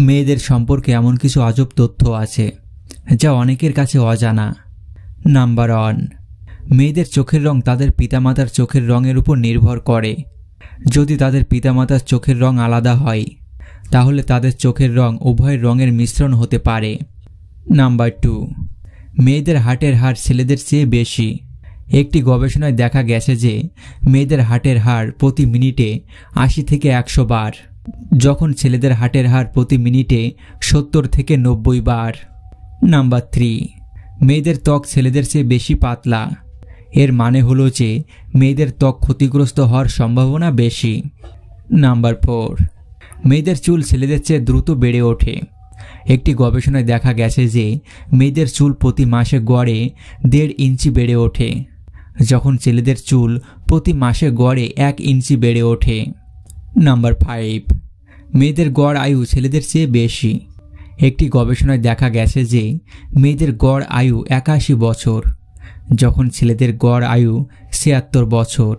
মেয়েদের সম্পর্কে এমন কিছু আজব তথ্য আছে যা অনেকের কাছে অজানা। নাম্বার 1, মেয়েদের চোখের রং তাদের পিতামাতার চোখের রঙের উপর নির্ভর করে। যদি তাদের পিতামাতার চোখের রং আলাদা হয় তাহলে তাদের চোখের রং উভয়ের রঙের মিশ্রণ হতে পারে। নাম্বার 2, মেয়েদের হার্টের হার ছেলেদের চেয়ে বেশি। একটি গবেষণায় দেখা গেছে যে মেয়েদের হার্টের হার প্রতি মিনিটে 80 থেকে 100 বার, যখন ছেলেদের হার্টের হার প্রতি মিনিটে 70 থেকে 90 বার। নাম্বার 3, মেয়েদের ত্বক ছেলেদের চেয়ে বেশি পাতলা। এর মানে হলো যে মেয়েদের ত্বক ক্ষতিগ্রস্ত হওয়ার সম্ভাবনা বেশি। নাম্বার 4, মেয়েদের চুল ছেলেদের চেয়ে দ্রুত বেড়ে ওঠে। একটি গবেষণায় দেখা গেছে যে মেয়েদের চুল প্রতি মাসে গড়ে 1.5 ইঞ্চি বেড়ে ওঠে, যখন ছেলেদের চুল প্রতি মাসে গড়ে 1 ইঞ্চি বেড়ে ওঠে। নাম্বার 5, মেয়েদের গড় আয়ু ছেলেদের চেয়ে বেশি। একটি গবেষণায় দেখা গেছে যে মেয়েদের গড় আয়ু 81 বছর, যখন ছেলেদের গড় আয়ু 76 বছর।